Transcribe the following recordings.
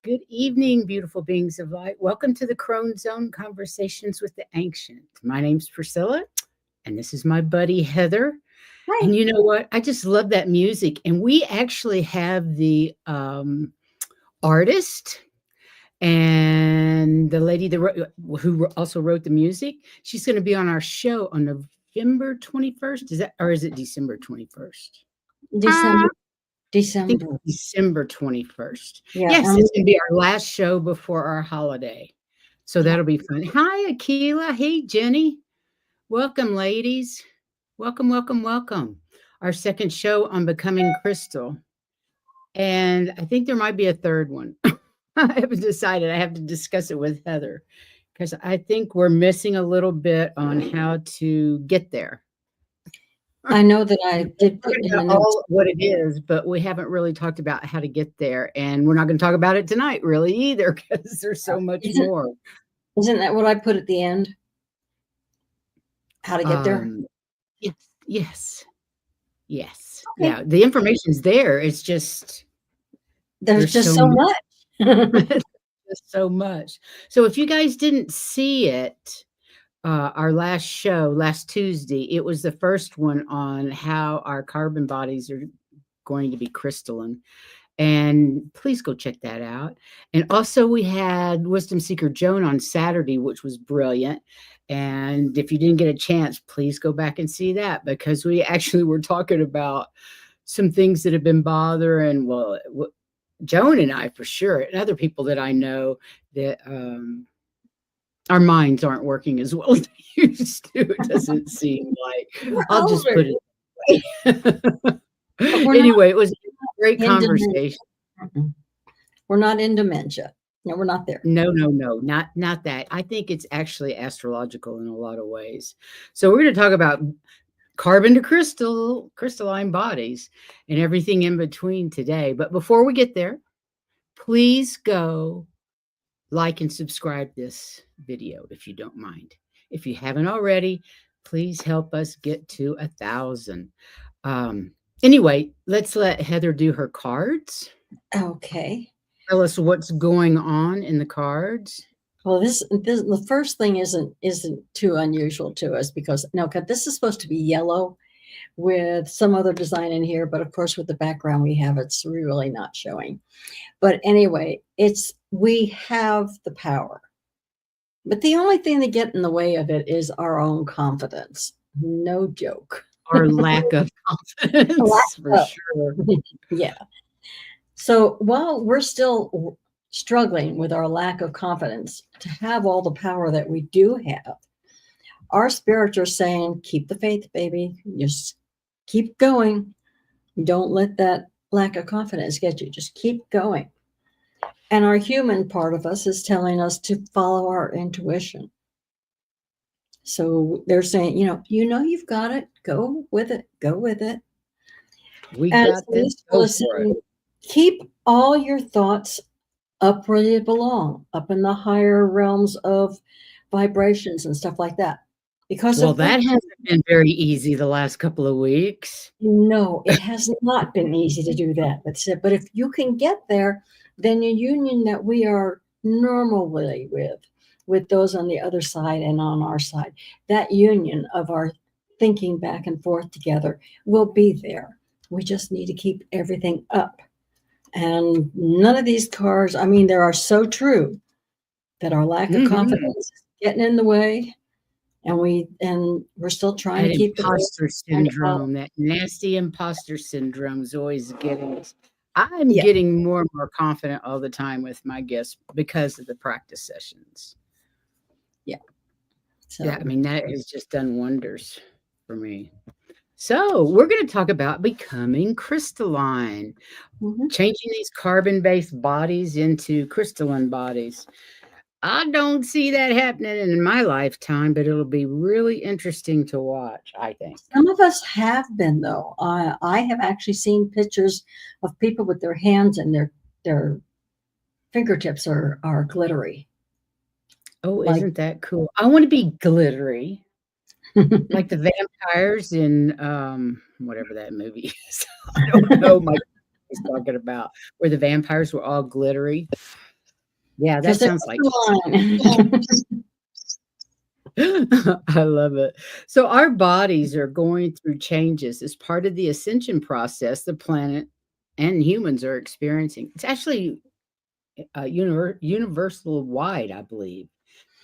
Good evening, beautiful beings of light. Welcome to the Crone Zone Conversations with the Ancient. My name's Priscilla, and this is my buddy Heather. Hi. And you know what? I just love that music. And we actually have the artist and the lady who also wrote the music. She's going to be on our show on November 21st. Is it December 21st? December. I think December. December 21st. Yeah. Yes, it's going to be our last show before our holiday. So that'll be fun. Hi, Akila. Hey, Jenny. Welcome, ladies. Welcome, welcome, welcome. Our second show on Becoming Crystal. And I think there might be a third one. I haven't decided. I have to discuss it with Heather because I think we're missing a little bit on how to get there. I know that I did put in the notes what it is, but we haven't really talked about how to get there. And we're not going to talk about it tonight really either because there's so much more. Isn't that what I put at the end? How to get there? Yes. Okay. Yeah, the information's there. It's just there's just so much. There's so much. So if you guys didn't see it, our last show last Tuesday, it was the first one on how our carbon bodies are going to be crystalline. And please go check that out. And also we had Wisdom Seeker Joan on Saturday, which was brilliant. And if you didn't get a chance, please go back and see that because we actually were talking about some things that have been bothering, Joan and I for sure, and other people that I know that our minds aren't working as well as they used to. It doesn't seem like. I'll just put it anyway, it was a great conversation. We're not in dementia. No, we're not there. No, not that. I think it's actually astrological in a lot of ways. So we're going to talk about carbon to crystalline bodies and everything in between today. But before we get there, please go like and subscribe this video if you don't mind. If you haven't already, please help us get to 1,000. Anyway, let's let Heather do her cards. Okay. Tell us what's going on in the cards. Well, this the first thing isn't too unusual to us because this is supposed to be yellow with some other design in here, but of course with the background we have, it's really not showing. But anyway, we have the power. But the only thing that gets in the way of it is our own confidence. No joke. Our lack of confidence, for sure. Yeah. So while we're still struggling with our lack of confidence to have all the power that we do have, our spirits are saying, keep the faith, baby. Just keep going. Don't let that lack of confidence get you. Just keep going. And our human part of us is telling us to follow our intuition. So they're saying, you've got it. Go with it. Go with it. We got this. Keep all your thoughts up where they belong, up in the higher realms of vibrations and stuff like that. Because that hasn't been very easy the last couple of weeks. No, it has not been easy to do that. But if you can get there, then your union that we are normally with those on the other side and on our side, that union of our thinking back and forth together will be there. We just need to keep everything up. And none of these cards, they are so true that our lack of confidence is getting in the way. And we're still trying to keep imposter syndrome. That nasty imposter syndrome is always getting us. I'm getting more and more confident all the time with my guests because of the practice sessions. Yeah. So, that has just done wonders for me. So we're going to talk about becoming crystalline, changing these carbon-based bodies into crystalline bodies. I don't see that happening in my lifetime, but it'll be really interesting to watch, I think. Some of us have been, though. I have actually seen pictures of people with their hands and their fingertips are glittery. Oh, isn't that cool? I want to be glittery. Like the vampires in whatever that movie is. I don't know. My talking about where the vampires were all glittery. Yeah, that because there's sounds like a line. I love it. So our bodies are going through changes as part of the ascension process the planet and humans are experiencing. It's actually universal wide, I believe.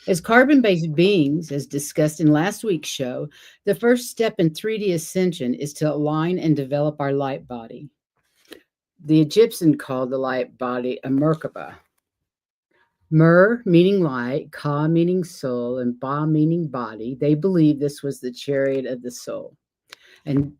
As carbon based beings, as discussed in last week's show, the first step in 3D ascension is to align and develop our light body. The Egyptians called the light body a Merkaba. Mer meaning light, Ka meaning soul, and Ba meaning body. They believed this was the chariot of the soul. And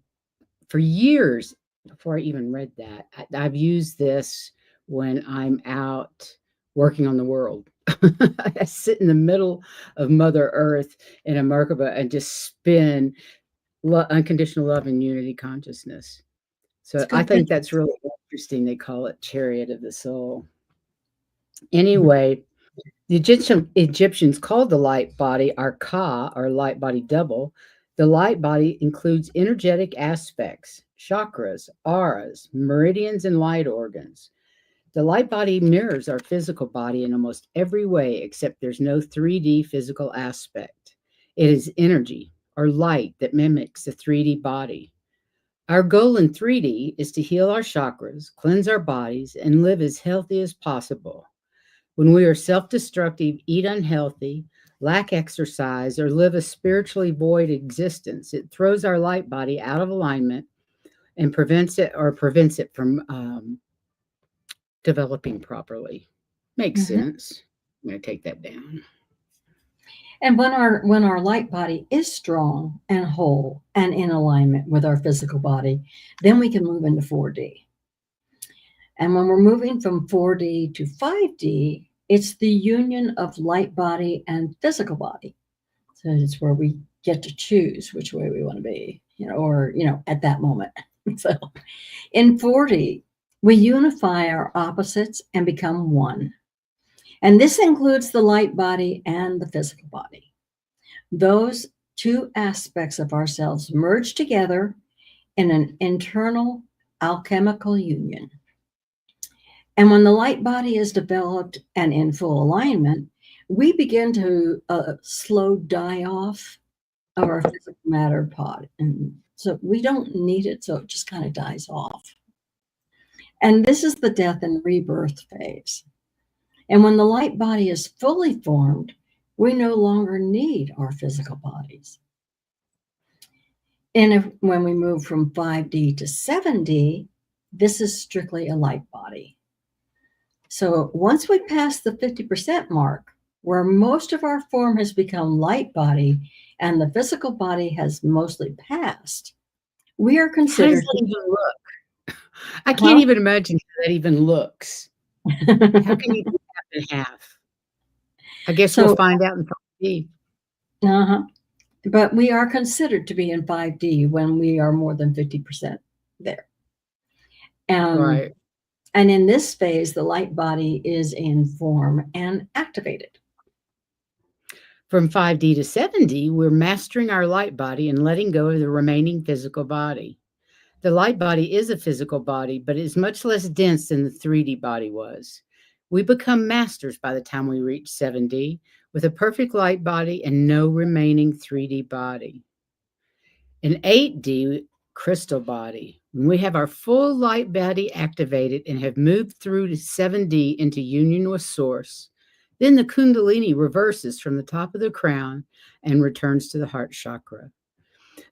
for years, before I even read that, I've used this when I'm out working on the world. I sit in the middle of Mother Earth in a Merkaba and just spin unconditional love and unity consciousness. It's So I good think thinking. that's really interesting. They call it chariot of the soul. Anyway, the Egyptians called the light body our Ka, or light body double. The light body includes energetic aspects, chakras, auras, meridians, and light organs. The light body mirrors our physical body in almost every way, except there's no 3D physical aspect. It is energy or light that mimics the 3D body. Our goal in 3D is to heal our chakras, cleanse our bodies, and live as healthy as possible. When we are self destructive, eat unhealthy, lack exercise, or live a spiritually void existence, it throws our light body out of alignment and prevents it from developing properly. Makes Mhm. sense. I'm going to take that down. And when our light body is strong and whole and in alignment with our physical body, then we can move into 4D. And when we're moving from 4D to 5D, it's the union of light body and physical body. So it's where we get to choose which way we want to be, or at that moment. So in 4D, we unify our opposites and become one. And this includes the light body and the physical body. Those two aspects of ourselves merge together in an internal alchemical union. And when the light body is developed and in full alignment, we begin to slow die off of our physical matter pod. And so we don't need it, so it just kind of dies off. And this is the death and rebirth phase. And when the light body is fully formed, we no longer need our physical bodies. And when we move from 5D to 7D, this is strictly a light body. So once we pass the 50% mark, where most of our form has become light body and the physical body has mostly passed, we are How does considered. that even look? I can't Huh? even imagine how that even looks. How can you do half and half? I guess we'll So, find out in 5D. uh-huh. But we are considered to be in 5D when we are more than 50% there. Right. And in this phase, the light body is in form and activated. From 5D to 7D, we're mastering our light body and letting go of the remaining physical body. The light body is a physical body, but is much less dense than the 3D body was. We become masters by the time we reach 7D with a perfect light body and no remaining 3D body. In 8D, crystal body, when we have our full light body activated and have moved through to 7D into union with Source, then the Kundalini reverses from the top of the crown and returns to the heart chakra.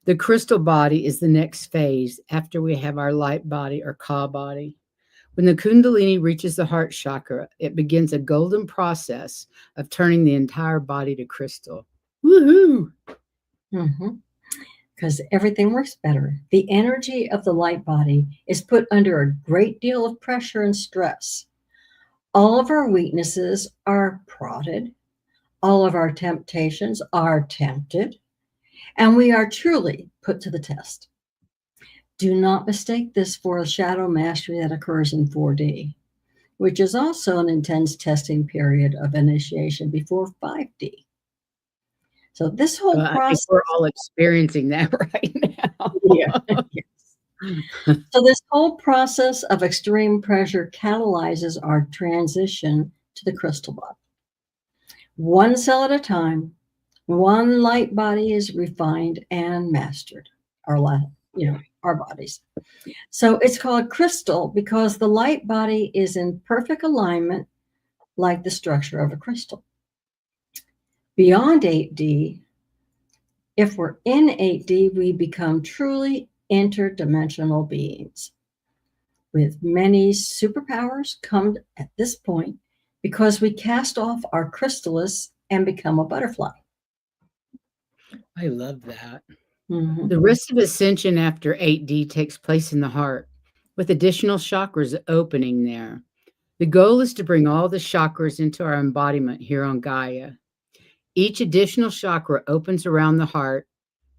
The crystal body is the next phase after we have our light body or Ka body. When the Kundalini reaches the heart chakra, it begins a golden process of turning the entire body to crystal. Woohoo! Because everything works better. The energy of the light body is put under a great deal of pressure and stress. All of our weaknesses are prodded. All of our temptations are tempted. And we are truly put to the test. Do not mistake this for a shadow mastery that occurs in 4D, which is also an intense testing period of initiation before 5D. So this whole I think process. we're all experiencing that right now. Yeah. So this whole process of extreme pressure catalyzes our transition to the crystal body. One cell at a time, one light body is refined and mastered, our bodies. So it's called crystal because the light body is in perfect alignment like the structure of a crystal. Beyond 8D, if we're in 8D, we become truly interdimensional beings with many superpowers come at this point because we cast off our chrysalis and become a butterfly. I love that. Mm-hmm. The rest of ascension after 8D takes place in the heart, with additional chakras opening there. The goal is to bring all the chakras into our embodiment here on Gaia. Each additional chakra opens around the heart,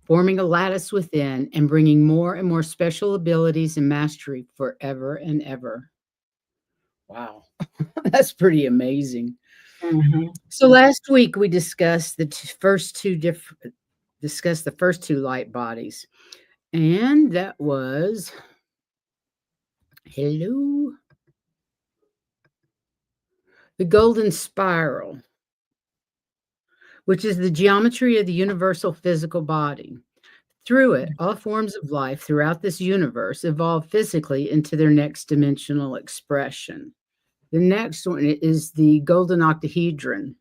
forming a lattice within and bringing more and more special abilities and mastery forever and ever. Wow, that's pretty amazing. Mm-hmm. So last week we discussed the first two light bodies, and that was the golden spiral, which is the geometry of the universal physical body. Through it, all forms of life throughout this universe evolve physically into their next dimensional expression. The next one is the golden octahedron.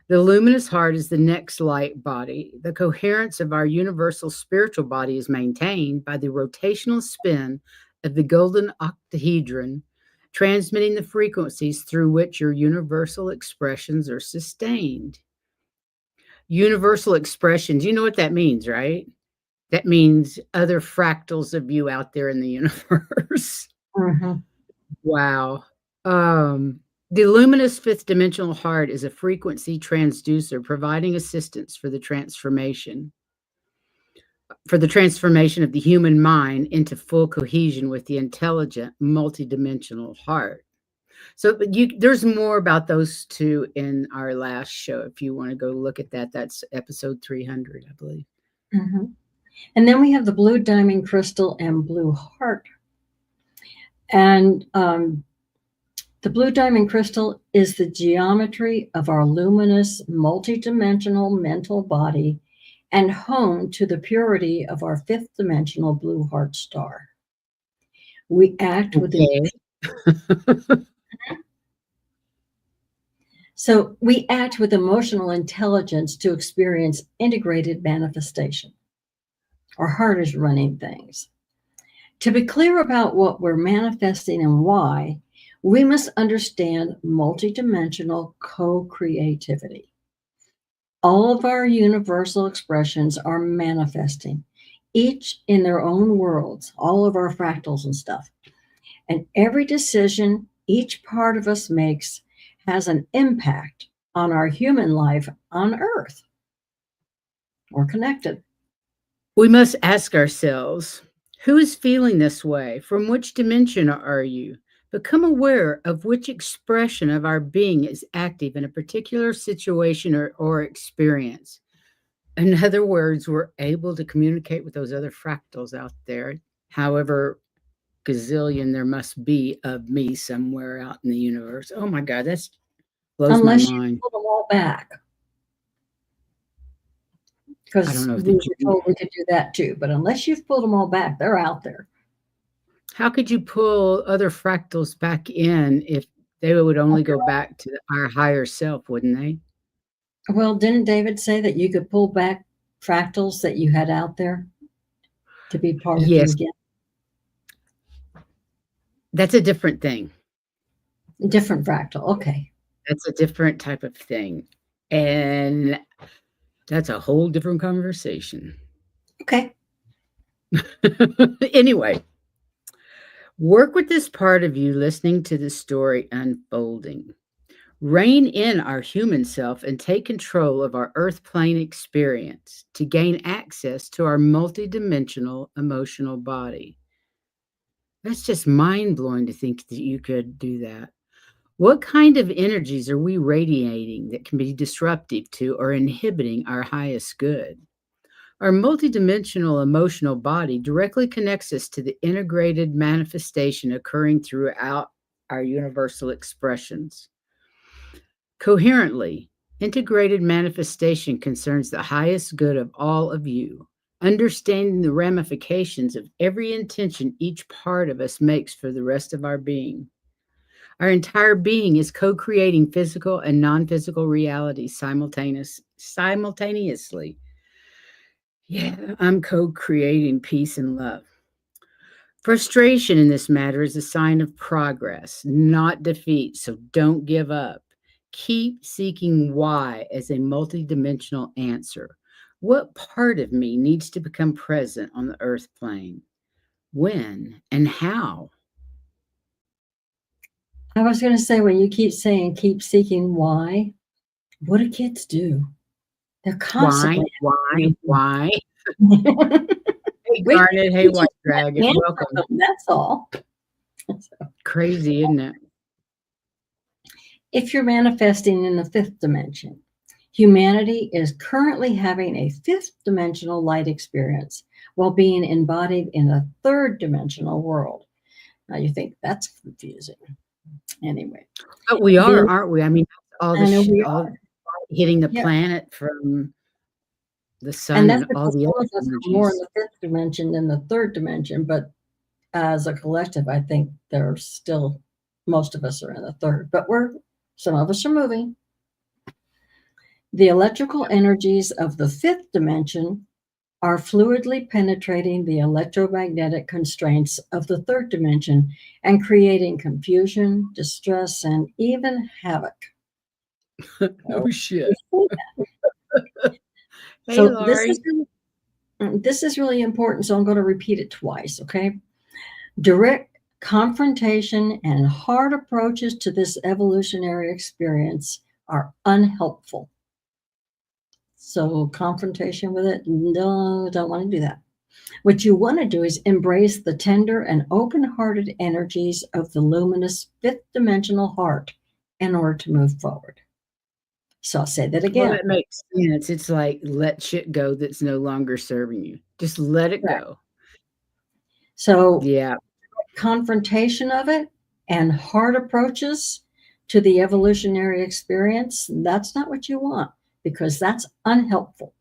The luminous heart is the next light body. The coherence of our universal spiritual body is maintained by the rotational spin of the golden octahedron, transmitting the frequencies through which your universal expressions are sustained. Universal expressions, you know what that means, right? That means other fractals of you out there in the universe. Mm-hmm. Wow. The luminous fifth dimensional heart is a frequency transducer providing assistance for the transformation of the human mind into full cohesion with the intelligent multidimensional heart. So there's more about those two in our last show. If you want to go look at that, that's episode 300, I believe. Mm-hmm. And then we have the blue diamond crystal and blue heart. And the blue diamond crystal is the geometry of our luminous, multidimensional mental body and home to the purity of our fifth dimensional blue heart star. We act with So we act with emotional intelligence to experience integrated manifestation. Our heart is running things. To be clear about what we're manifesting and why, we must understand multidimensional co-creativity. All of our universal expressions are manifesting, each in their own worlds, all of our fractals and stuff. And every decision each part of us makes has an impact on our human life on Earth. We're connected. We must ask ourselves, who is feeling this way? From which dimension are you? Become aware of which expression of our being is active in a particular situation or experience. In other words, we're able to communicate with those other fractals out there, however gazillion there must be of me somewhere out in the universe. Oh my God, that blows Unless my mind. you pull them all back. Because we were told we could do that too. But unless you've pulled them all back, they're out there. How could you pull other fractals back in if they would only go back to our higher self, wouldn't they? Well, didn't David say that you could pull back fractals that you had out there to be part of you again? That's a different thing. Different fractal. Okay. That's a different type of thing. And that's a whole different conversation. Okay. Anyway, work with this part of you listening to the story unfolding. Rein in our human self and take control of our earth plane experience to gain access to our multidimensional emotional body. That's just mind-blowing to think that you could do that. What kind of energies are we radiating that can be disruptive to or inhibiting our highest good? Our multidimensional emotional body directly connects us to the integrated manifestation occurring throughout our universal expressions. Coherently, integrated manifestation concerns the highest good of all of you, understanding the ramifications of every intention each part of us makes for the rest of our being. Our entire being is co-creating physical and non-physical realities simultaneously. Yeah, I'm co-creating peace and love. Frustration in this matter is a sign of progress, not defeat, so don't give up. Keep seeking why as a multidimensional answer. What part of me needs to become present on the earth plane? When and how? I was going to say, when you keep saying, keep seeking why, what do kids do? They're Why? constantly Why? asking me. Why? Hey, we, Garnet. Hey, we White just Dragon. can't answer Welcome. them, that's all. Crazy, isn't it? If you're manifesting in the fifth dimension, humanity is currently having a fifth dimensional light experience while being embodied in a third dimensional world. Now you think that's confusing. Anyway, But we are, the aren't we? I mean, all I know we all are. hitting the Yeah. planet from the And sun that's and all because the some other of us are more in energies. the fifth dimension than the third dimension, but as a collective, I think there's still most of us are in the third, but some of us are moving. The electrical energies of the fifth dimension are fluidly penetrating the electromagnetic constraints of the third dimension and creating confusion, distress, and even havoc. Oh, shit. So Hey, so this is Laurie. this is really important. So I'm going to repeat it twice. Okay. Direct confrontation and hard approaches to this evolutionary experience are unhelpful. So confrontation with it, no, don't want to do that. What you want to do is embrace the tender and open-hearted energies of the luminous fifth dimensional heart in order to move forward. So I'll say that Well, again. that makes sense. It's like let shit go that's no longer serving you. Just let it Correct. go. So Yeah. confrontation of it and hard approaches to the evolutionary experience, that's not what you want, because that's unhelpful.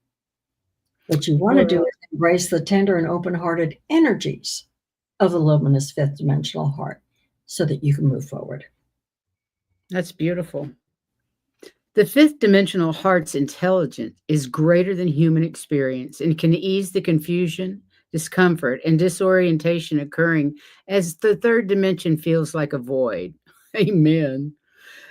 What you want to do Well, is embrace the tender and open-hearted energies of the luminous fifth dimensional heart so that you can move forward. that's beautiful. The fifth dimensional heart's intelligence is greater than human experience and can ease the confusion, discomfort, and disorientation occurring as the third dimension feels like a void. Amen.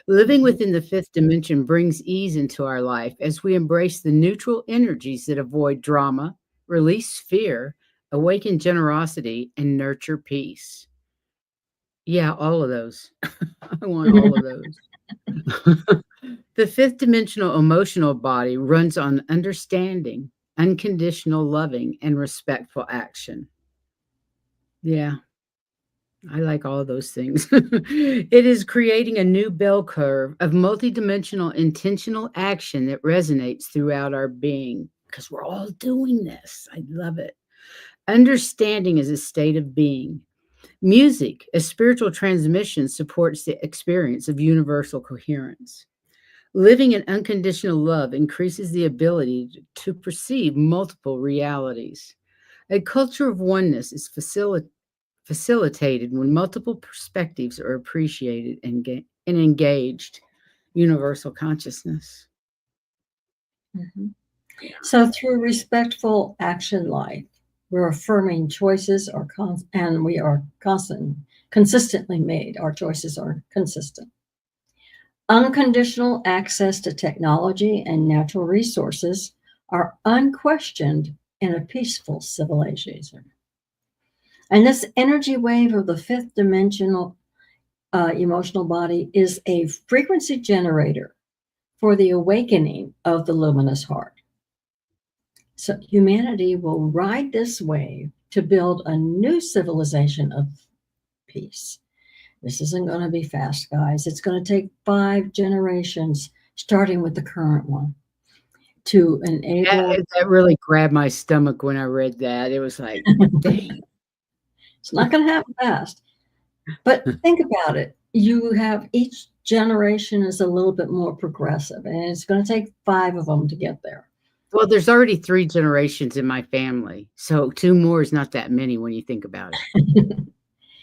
Living Mhm. within the fifth dimension brings ease into our life as we embrace the neutral energies that avoid drama, release fear, awaken generosity, and nurture peace. Yeah, all of those. I want all of those. The fifth dimensional emotional body runs on understanding, unconditional loving, and respectful action. Yeah, I like all of those things. It is creating a new bell curve of multidimensional intentional action that resonates throughout our being because we're all doing this. I love it. Understanding is a state of being. Music, a spiritual transmission, supports the experience of universal coherence. Living in unconditional love increases the ability to perceive multiple realities. A culture of oneness is facilitated when multiple perspectives are appreciated and engaged. Universal consciousness. Mhm. So through respectful action life, we're affirming choices and we are consistently made. Our choices are consistent. Unconditional access to technology and natural resources are unquestioned in a peaceful civilization. And this energy wave of the fifth dimensional emotional body is a frequency generator for the awakening of the luminous heart. So humanity will ride this wave to build a new civilization of peace. This isn't going to be fast, guys. It's going to take 5 generations, starting with the current one, to enable. That really grabbed my stomach when I read that. It was like, dang. It's not going to happen fast. But think about it. You have each generation is a little bit more progressive, and it's going to take 5 of them to get there. Well, there's already 3 generations in my family, so 2 more is not that many when you think about it.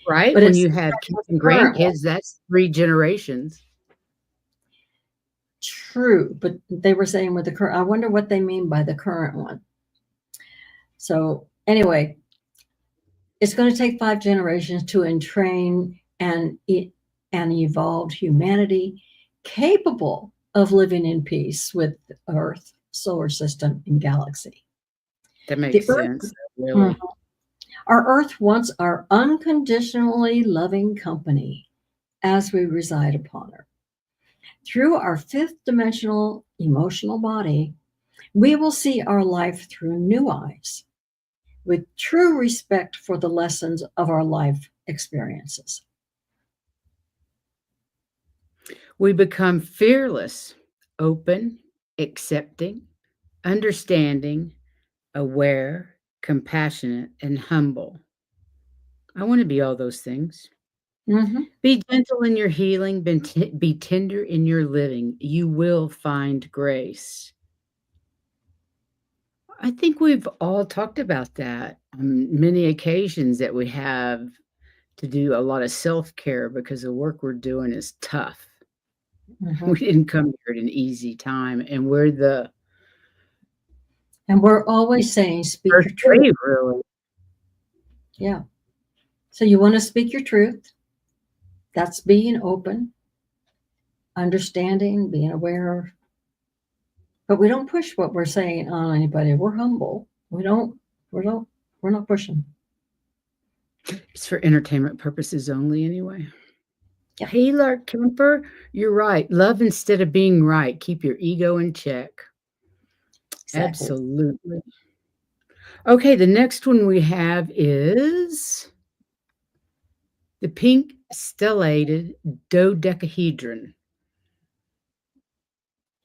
Right? But When it's you have kids and the current one. grandkids, that's 3 generations. True, but they were saying with the current, I wonder what they mean by the current one. So anyway, it's going to take 5 generations to entrain an evolved humanity capable of living in peace with Earth, solar system, and galaxy. That The makes Earth, sense, really. our Earth wants our unconditionally loving company as we reside upon her. Through our 5th dimensional emotional body, we will see our life through new eyes, with true respect for the lessons of our life experiences. We become fearless, open, accepting, understanding, aware, compassionate, and humble. I wanna be all those things. Mhm. Be gentle in your healing, be tender in your living. You will find grace. I think we've all talked about that on many occasions that we have to do a lot of self-care because the work we're doing is tough. We Mhm. didn't come here at an easy time, and we're the And we're always saying, speak first your truth. wave, really. Yeah. So you want to speak your truth. That's being open, understanding, being aware. But we don't push what we're saying on anybody. We're humble. We're not pushing. It's for entertainment purposes only anyway. Yeah, Hey, Lark Kemper, you're right. Love instead of being right. Keep your ego in check. exactly. Absolutely. Okay, the next one we have is the pink stellated dodecahedron.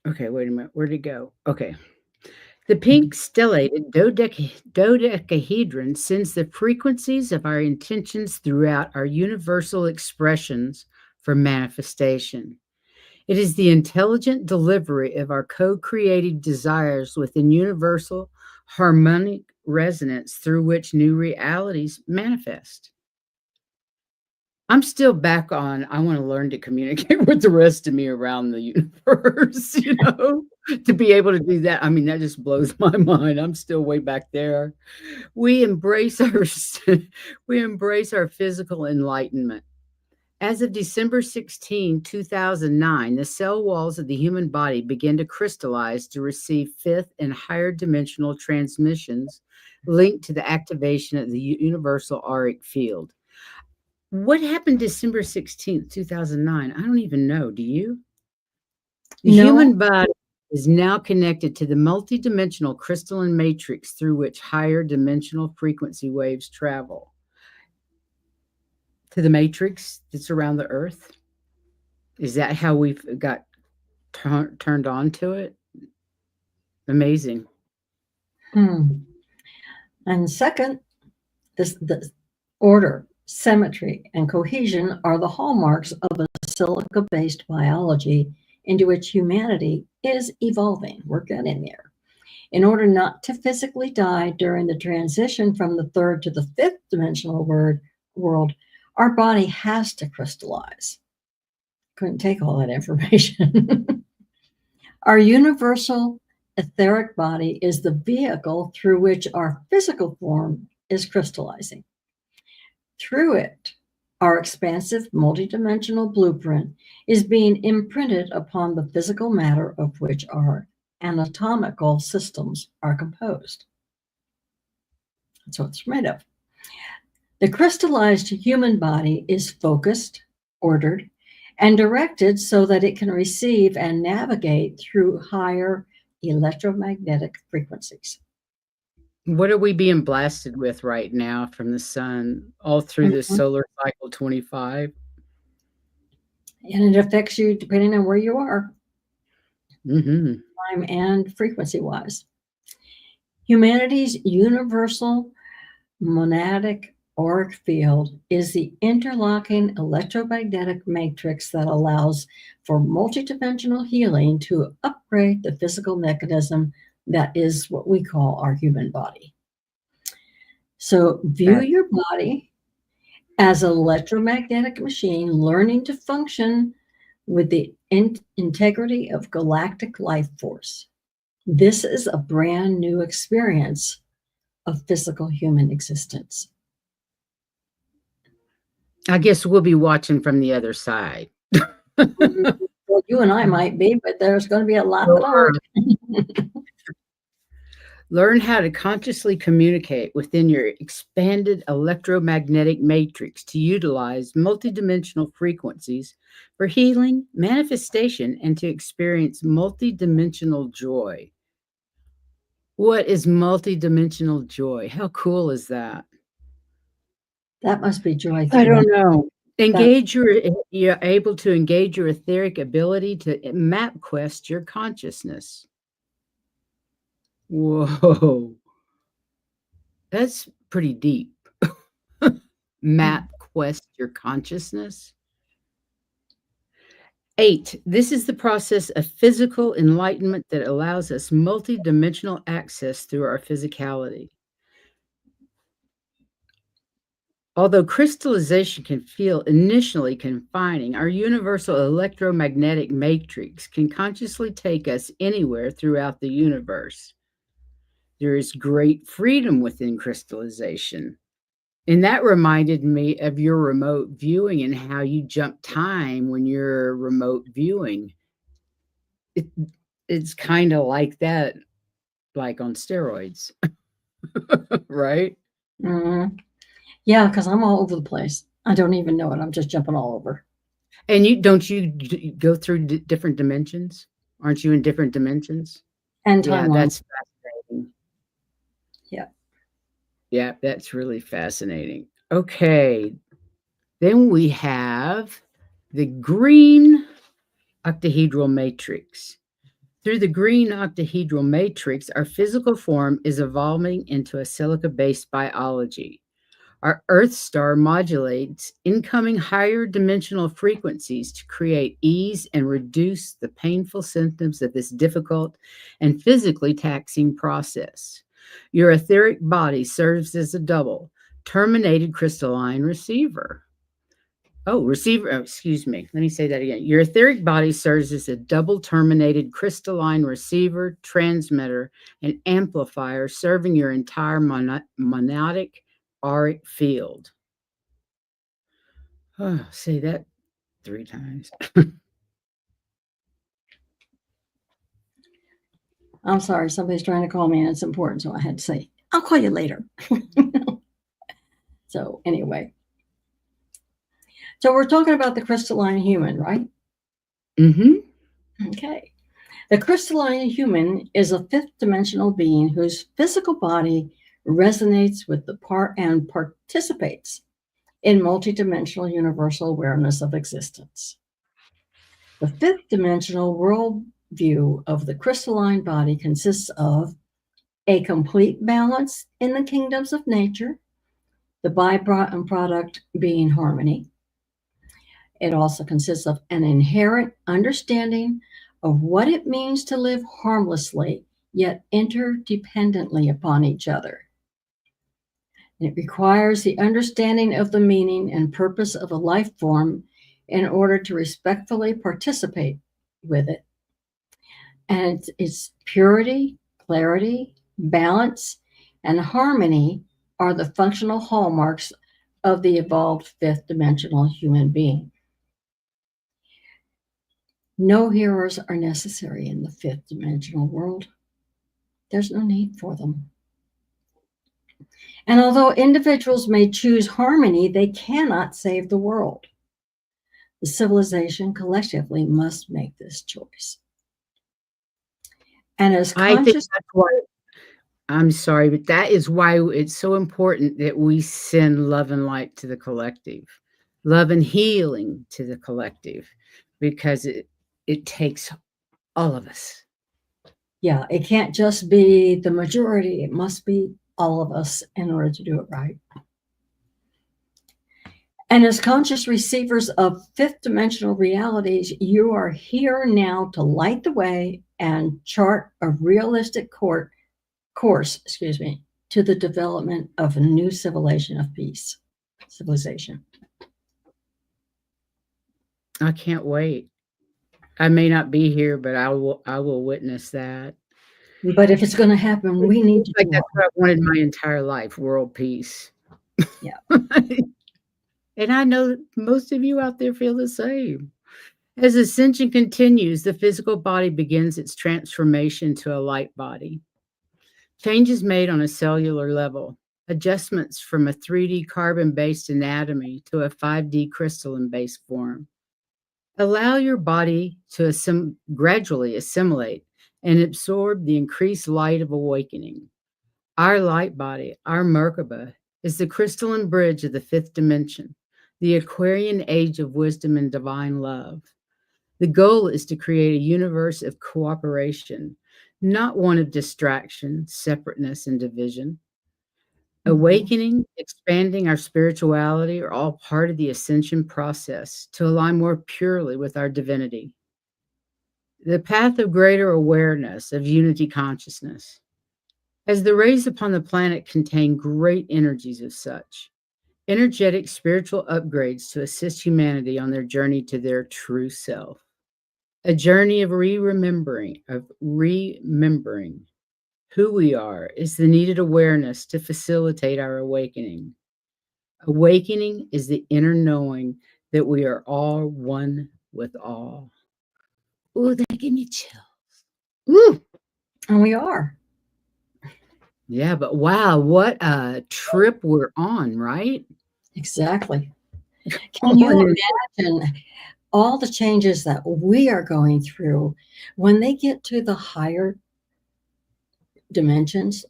Okay, wait a minute. Where'd it go? Okay. The pink stellated dodecahedron sends the frequencies of our intentions throughout our universal expressions for manifestation. It is the intelligent delivery of our co created desires within universal harmonic resonance through which new realities manifest. I'm still back on, I want to learn to communicate with the rest of me around the universe, to be able to do that. I mean, that just blows my mind. I'm still way back there. We embrace our we embrace our physical enlightenment. As of December 16, 2009, the cell walls of the human body begin to crystallize to receive fifth and higher dimensional transmissions linked to the activation of the universal auric field. What happened December 16th, 2009? I don't even know. Do you? The No, human body is now connected to the multidimensional crystalline matrix through which higher dimensional frequency waves travel. To the matrix that's around the earth? Is that how we've got turned on to it? Amazing. hmm. And second, the order, symmetry, and cohesion are the hallmarks of a silica-based biology into which humanity is evolving. We're getting there. In order not to physically die during the transition from the 3rd to the 5th dimensional world, our body has to crystallize. Couldn't take all that information. Our universal etheric body is the vehicle through which our physical form is crystallizing. Through it, our expansive multidimensional blueprint is being imprinted upon the physical matter of which our anatomical systems are composed. That's what it's made of. The crystallized human body is focused, ordered, and directed so that it can receive and navigate through higher electromagnetic frequencies. What are we being blasted with right now from the sun all through this Mhm. solar cycle 25? And it affects you depending on where you are, Mhm. time and frequency wise. Humanity's universal monadic auric field is the interlocking electromagnetic matrix that allows for multidimensional healing to upgrade the physical mechanism that is what we call our human body. So view your body as an electromagnetic machine learning to function with the integrity of galactic life force. This is a brand new experience of physical human existence. I guess we'll be watching from the other side. Well, you and I might be, but there's going to be a lot that aren't. Learn how to consciously communicate within your expanded electromagnetic matrix to utilize multidimensional frequencies for healing, manifestation, and to experience multidimensional joy. What is multidimensional joy? How cool is that? That must be joy. I don't know. You're able to engage your etheric ability to map quest your consciousness. Whoa. That's pretty deep. Map quest your consciousness. 8. This is the process of physical enlightenment that allows us multidimensional access through our physicality. Although crystallization can feel initially confining, our universal electromagnetic matrix can consciously take us anywhere throughout the universe. There is great freedom within crystallization. And that reminded me of your remote viewing and how you jump time when you're remote viewing. It's kind of like that, like on steroids, right? Mm-hmm. Yeah, because I'm all over the place. I don't even know it. I'm just jumping all over. And don't you go through different dimensions? Aren't you in different dimensions? And yeah, timeline. that's fascinating. Yeah. Yeah, that's really fascinating. Okay. Then we have the green octahedral matrix. Through the green octahedral matrix, our physical form is evolving into a silica-based biology. Our Earth star modulates incoming higher dimensional frequencies to create ease and reduce the painful symptoms of this difficult and physically taxing process. Your etheric body serves as a double, terminated crystalline receiver. Excuse me. Let me say that again. Your etheric body serves as a double terminated crystalline receiver, transmitter, and amplifier, serving your entire monadic auric field. Oh, say that 3 times. I'm sorry. Somebody's trying to call me and it's important. So I had to say, I'll call you later. So anyway. So we're talking about the crystalline human, right? Mm-hmm. Okay. The crystalline human is a fifth dimensional being whose physical body resonates with the part and participates in multidimensional universal awareness of existence. The fifth dimensional worldview of the crystalline body consists of a complete balance in the kingdoms of nature, the byproduct being harmony. It also consists of an inherent understanding of what it means to live harmlessly, yet interdependently upon each other. It requires the understanding of the meaning and purpose of a life form in order to respectfully participate with it. And its purity, clarity, balance, and harmony are the functional hallmarks of the evolved fifth dimensional human being. No heroes are necessary in the fifth dimensional world. There's no need for them. And although individuals may choose harmony, they cannot save the world. The civilization collectively must make this choice. And as I think conscious, that's why I'm sorry, but that is why it's so important that we send love and light to the collective, love and healing to the collective, because it takes all of us. yeah, it can't just be the majority, it must be all of us in order to do it right. And as conscious receivers of fifth dimensional realities, you are here now to light the way and chart a realistic course, to the development of a new civilization of peace. Civilization. I can't wait. I may not be here, but I will witness that. But if it's going to happen, we need to Like do that's all. what I wanted my entire life, world peace. Yeah. And I know that most of you out there feel the same. As ascension continues, the physical body begins its transformation to a light body. Changes made on a cellular level, adjustments from a 3D carbon-based anatomy to a 5D crystalline-based form. Allow your body to gradually assimilate and absorb the increased light of awakening. Our light body, our Merkaba, is the crystalline bridge of the fifth dimension, the Aquarian age of wisdom and divine love. The goal is to create a universe of cooperation, not one of distraction, separateness, and division. Awakening, expanding our spirituality are all part of the ascension process to align more purely with our divinity. The path of greater awareness, of unity consciousness. As the rays upon the planet contain great energies of such, energetic spiritual upgrades to assist humanity on their journey to their true self. A journey of remembering who we are is the needed awareness to facilitate our awakening. Awakening is the inner knowing that we are all one with all. Ooh, that gave me chills. Ooh. And we are. Yeah, but wow, what a trip we're on, right? Exactly. Can you imagine all the changes that we are going through when they get to the higher dimensions,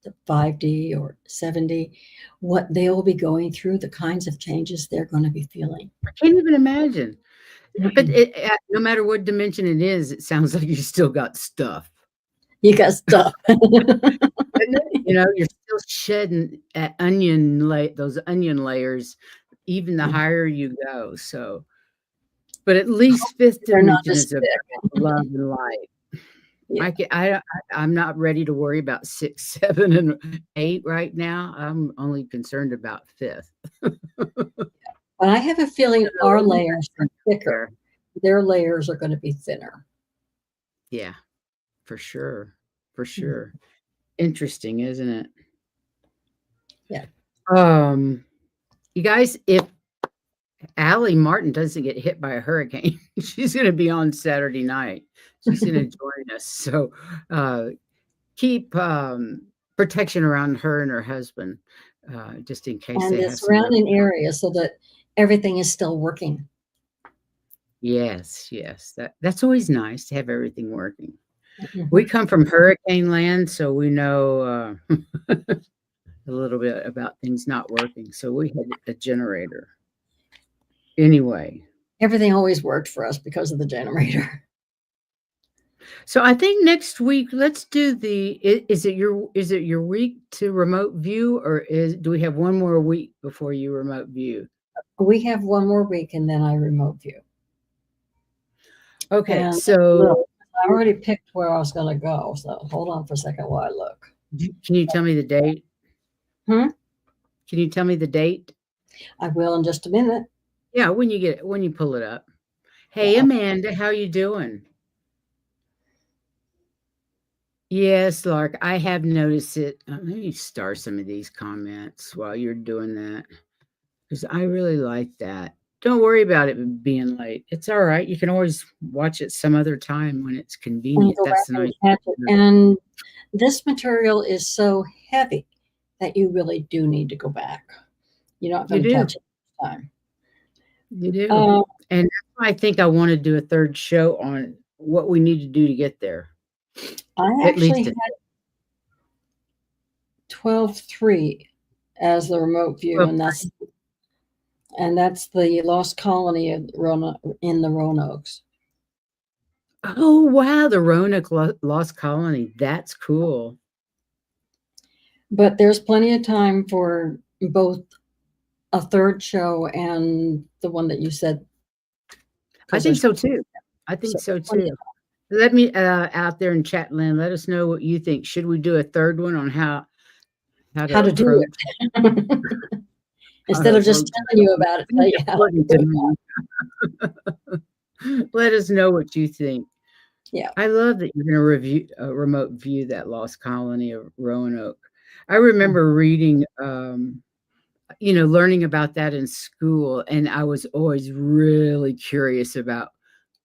the 5D or 7D, what they'll be going through, the kinds of changes they're going to be feeling? I can't even imagine. But no matter what dimension it is, it sounds like you still got stuff. You got stuff. You know, you're still shedding those onion layers, even the higher you go. So, but at least fifth They're not dimension just is about love and light. Yeah. I'm not ready to worry about 6, 7, and 8 right now. I'm only concerned about fifth. But I have a feeling our layers are thicker. Their layers are going to be thinner. Yeah, for sure. For sure. Interesting, isn't it? Yeah. You guys, if Allie Martin doesn't get hit by a hurricane, she's going to be on Saturday night. She's going to join us. So keep protection around her and her husband, just in case And they the have surrounding area so that everything is still working. Yes, that's always nice to have everything working. We come from hurricane land, so we know a little bit about things not working. So we had a generator. Anyway. Everything always worked for us because of the generator. So I think next week, let's do is it your week to remote view, or do we have one more week before you remote view? We have one more week and then I remote view. Okay, and so look, I already picked where I was going to go. So hold on for a second while I look. Can you tell me the date? Hmm? Can you tell me the date? I will in just a minute. Yeah, when you pull it up. Hey, Yeah. Amanda, how you doing? Yes, Lark, I have noticed it. Let me start some of these comments while you're doing that, because I really like that. Don't worry about it being late. It's all right. You can always watch it some other time when it's convenient. And go That's back the and nice catch thing. it. And this material is so heavy that you really do need to go back. You're not going to catch it this time. You do. And that's why I think I want to do a third show on what we need to do to get there. I actually had 12.3 as the remote view, and that's the lost colony of in the Roanoke's. Oh wow, the Roanoke lost colony. That's cool. But there's plenty of time for both a third show and the one that you said? I Because think there's so too. I think so so plenty too. Let me out there in chat land, let us know what you think. Should we do a third one on how to how to do approach it. how to Instead of just approach telling you about it, tell Seems you how to important do to it. me. Let us know what you think. Yeah. I love that you're gonna review remote view that lost colony of Roanoke. I remember reading, learning about that in school, and I was always really curious about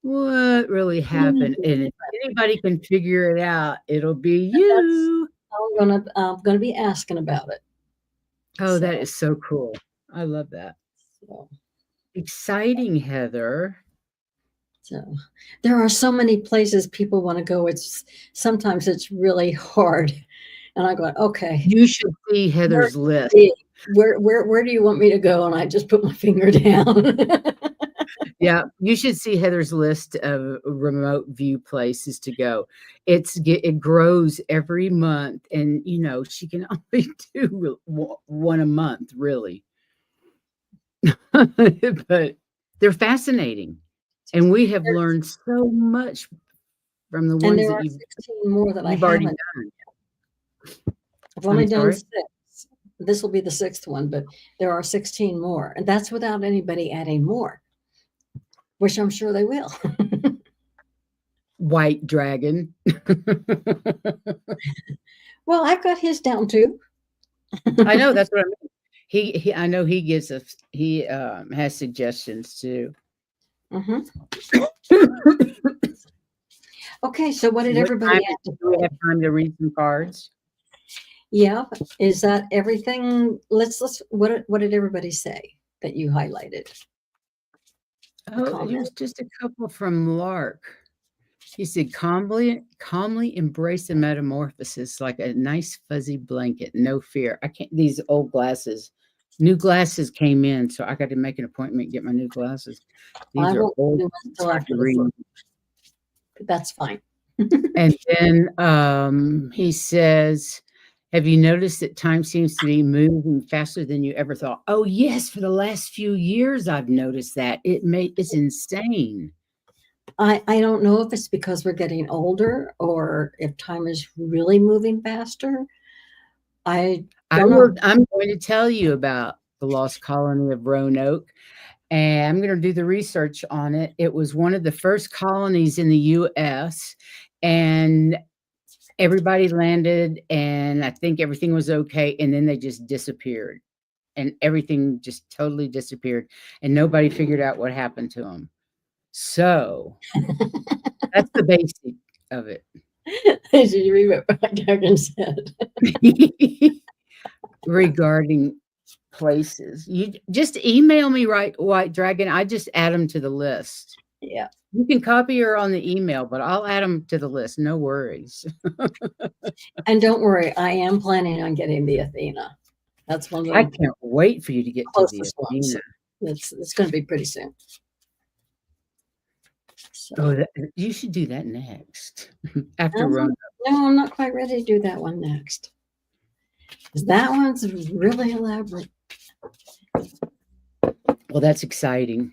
what really happened, Mhm. and if anybody can figure it out, it'll be That's you. I'm gonna be asking about it. Oh, that So, is so cool. I love that. so, Exciting, Heather. so there are so many places people want to go. It's sometimes it's really hard. And I go, okay, You should see where Heather's should it list. be? Where do you want me to go? And I just put my finger down. Yeah, you should see Heather's list of remote view places to go. It grows every month, and, she can only do one a month, really. But they're fascinating, and we have There's- learned so much from the and ones there that are 16 more that I you've already haven't. done. I've only I'm done sorry? 6. This will be the 6th one, but there are 16 more. And that's without anybody adding more, which I'm sure they will. White Dragon. Well, I've got his down too. I know, that's what I mean. He I know he has suggestions too. Mhm. Okay, so what did What everybody time have to do we say? have time to read some cards? Yeah, is that everything? Let's what did everybody say that you highlighted? The Oh, it comment. was just a couple from Lark. He said, calmly embrace the metamorphosis like a nice fuzzy blanket, no fear. I can't, these old glasses, new glasses came in, so I got to make an appointment and get my new glasses. I These are won't old, do it it's until hard to after the read. first. That's fine. And then he says, have you noticed that time seems to be moving faster than you ever thought? Oh, yes, for the last few years, I've noticed that. It's insane. I don't know if it's because we're getting older or if time is really moving faster. I don't know. I'm going to tell you about the lost colony of Roanoke, and I'm going to do the research on it. It was one of the first colonies in the US, and everybody landed, and I think everything was okay, and then they just disappeared. And everything just totally disappeared, and nobody figured out what happened to them. So, that's the basic of it. Did you read what Brad Dragon said? Regarding places. You just email me, right, White Dragon. I just add them to the list. Yeah. You can copy her on the email, but I'll add them to the list. No worries. And don't worry, I am planning on getting the Athena. That's one of I the can't wait for you to get to the closest ones. Athena. It's going to be pretty soon. So, Oh, you should do that next after Rona. no, I'm not quite ready to do that one next. 'Cause that one's really elaborate. Well, that's exciting.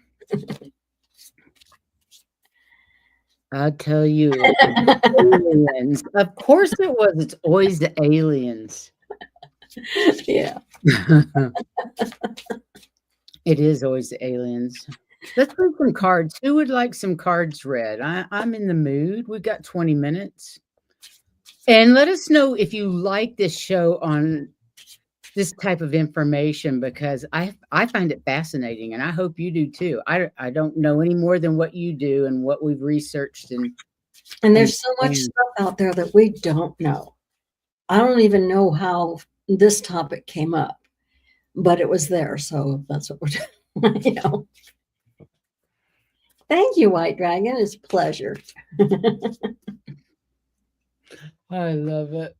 I'll tell you, aliens. Of course it was. It's always the aliens. Yeah. It is always the aliens. Let's read some cards. Who would like some cards read? I'm in the mood. We've got 20 minutes. And let us know if you like this show on this type of information, because I find it fascinating, and I hope you do too. I don't know any more than what you do and what we've researched And and there's so much stuff out there that we don't know. I don't even know how this topic came up, but it was there. So that's what we're doing. Thank you, White Dragon. It's a pleasure. I love it.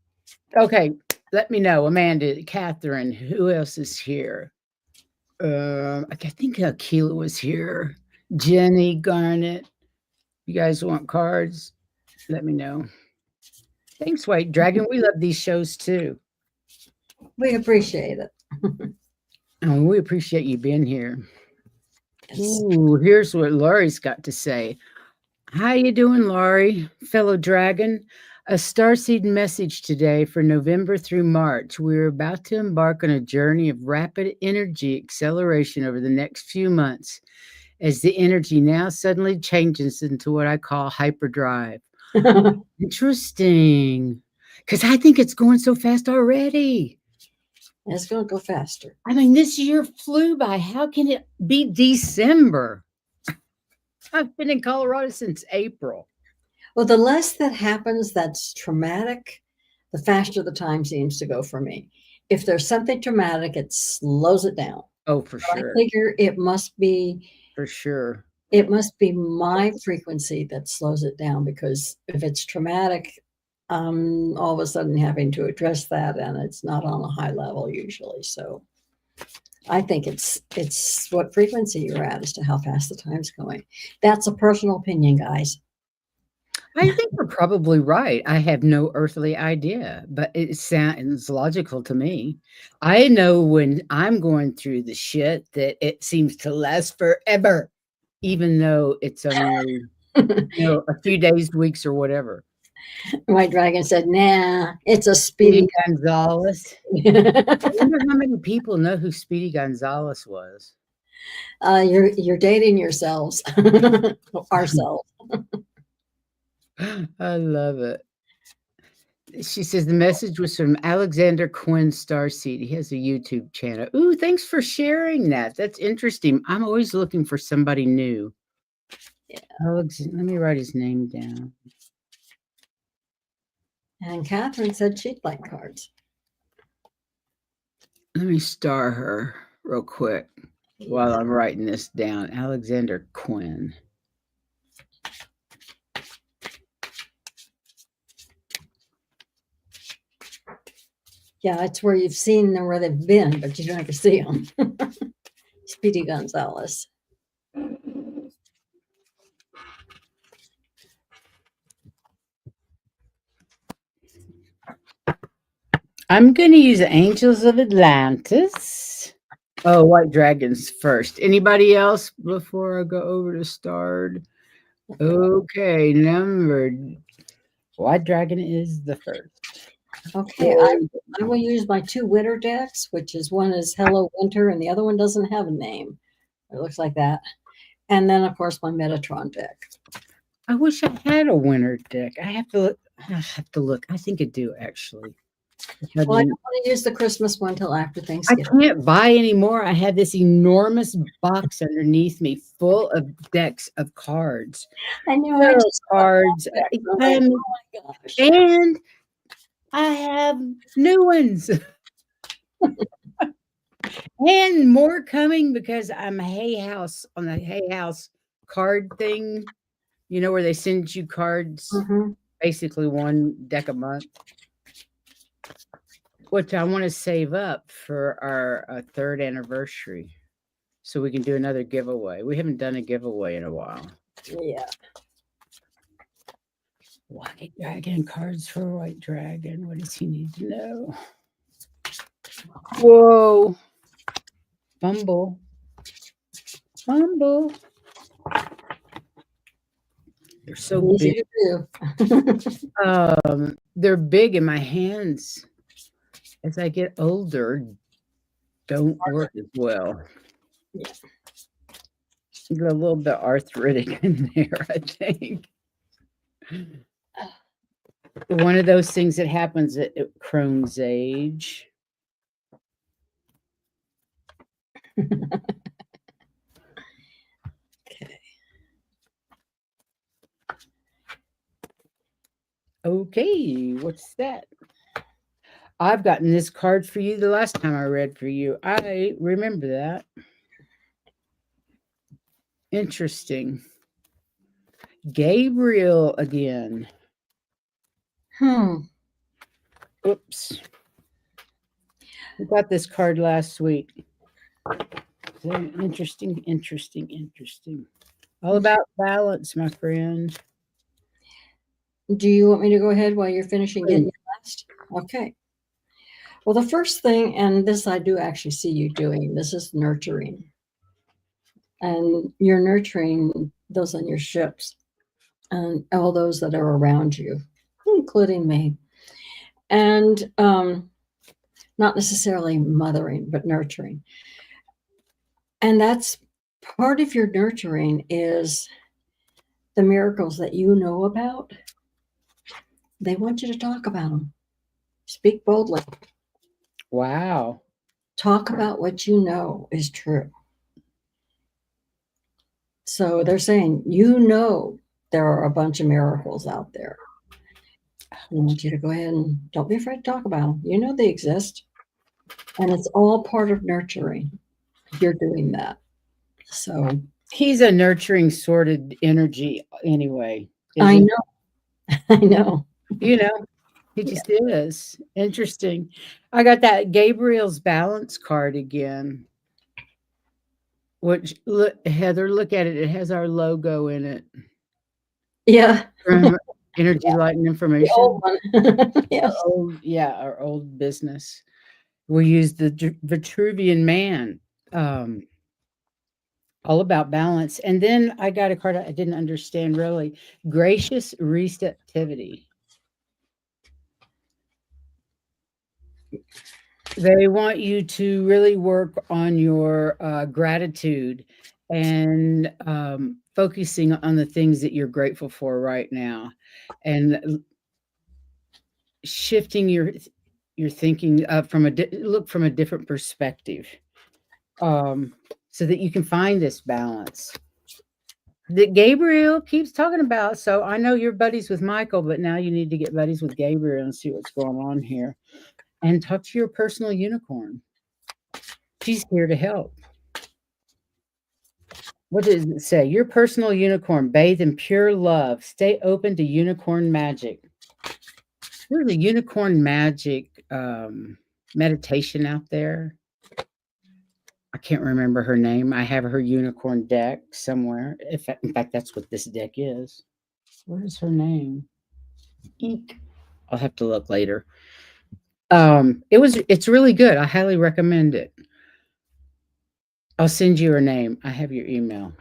Okay, let me know, Amanda, Catherine, who else is here? I think Keela was here. Jenny, Garnet. You guys want cards? Let me know. Thanks, White Dragon. We love these shows too. We appreciate it. Oh, we appreciate you being here. Yes. Ooh, here's what Laurie's got to say. How you doing, Laurie, fellow dragon? A starseed message today for November through March. We're about to embark on a journey of rapid energy acceleration over the next few months as the energy now suddenly changes into what I call hyperdrive. Interesting. Because I think it's going so fast already. It's going to go faster. I mean, this year flew by. How can it be December? I've been in Colorado since April. Well, the less that happens that's traumatic, the faster the time seems to go for me. If there's something traumatic, it slows it down. Oh, for But I sure. figure For sure. it must be my frequency that slows it down, because if it's traumatic, I'm all of a sudden having to address that, and it's not on a high level usually. So I think it's what frequency you're at as to how fast the time's going. That's a personal opinion, guys. I think you're probably right. I have no earthly idea, but it sounds logical to me. I know when I'm going through the shit that it seems to last forever, even though it's only, a few days, weeks, or whatever. White Dragon said, "Nah, it's a Speedy speedy." Gonzalez. I wonder how many people know who Speedy Gonzalez was. You're dating yourselves, ourselves. I love it. She says the message was from Alexander Quinn Starseed. He has a YouTube channel. Ooh, thanks for sharing that. That's interesting. I'm always looking for somebody new. Yeah. Let me write his name down. And Catherine said she'd like cards. Let me star her real quick while I'm writing this down. Alexander Quinn. Yeah, it's where you've seen them, where they've been, but you don't ever see them. Speedy Gonzalez. I'm going to use Angels of Atlantis. Oh, White Dragons first. Anybody else before I go over to Starred? Okay, numbered. White Dragon is the first. Okay, I will use my two winter decks, which is one is Hello Winter and the other one doesn't have a name. It looks like that. And then, of course, my Metatron deck. I wish I had a winter deck. I have to look. I think I do actually. Well, I don't want to use the Christmas one till after I Thanksgiving. can't buy anymore. I have this enormous box underneath me full of decks of cards. I know. I just Cards. oh my gosh. And I have new ones. And more coming because I'm Hay House on the Hay House card thing, where they send you cards, basically one deck a month, which I want to save up for our third anniversary so we can do another giveaway. We haven't done a giveaway in a while. Yeah. White Dragon cards for White Dragon. What does he need to know? Whoa. Fumble. They're so Easy big. to do. They're big in my hands. As I get older, don't work as well. Yeah. Got a little bit arthritic in there, I think. One of those things that happens at Crohn's age. Okay, what's that? I've gotten this card for you the last time I read for you. I remember that. Interesting. Gabriel again. Oops. We got this card last week. Interesting. All about balance, my friend. Do you want me to go ahead while you're finishing getting your last? Okay. Well, the first thing, and this I do actually see you doing, this is nurturing. And you're nurturing those on your ships and all those that are around you, including me. And not necessarily mothering, but nurturing. And that's part of your nurturing is the miracles that you know about. They want you to talk about them. Speak boldly. Wow. Talk about what you know is true. So they're saying, you know, there are a bunch of miracles out there. I want you to go ahead and don't be afraid to talk about them. You know they exist. And it's all part of nurturing. You're doing that. So He's a nurturing, sorted energy anyway. I Isn't know. I know. he? You know, he Yeah. just is. Interesting. I got that Gabriel's balance card again. Which look, Heather, look at it. It has our logo in it Yeah. from Energy, Light, and The old Information. one. Yes. Our old business. We use the Vitruvian Man, all about balance. And then I got a card I didn't understand really. Gracious receptivity. They want you to really work on your gratitude and focusing on the things that you're grateful for right now, and shifting your thinking from look from a different perspective, so that you can find this balance that Gabriel keeps talking about. So I know you're buddies with Michael, but now you need to get buddies with Gabriel and see what's going on here, and talk to your personal unicorn. She's here to help. What does it say? Your personal unicorn, bathe in pure love. Stay open to unicorn magic. There's a unicorn magic meditation out there. I can't remember her name. I have her unicorn deck somewhere. In fact, that's what this deck is. What is her name? Eek. I'll have to look later. It's really good. I highly recommend it. I'll send you her name. I have your email.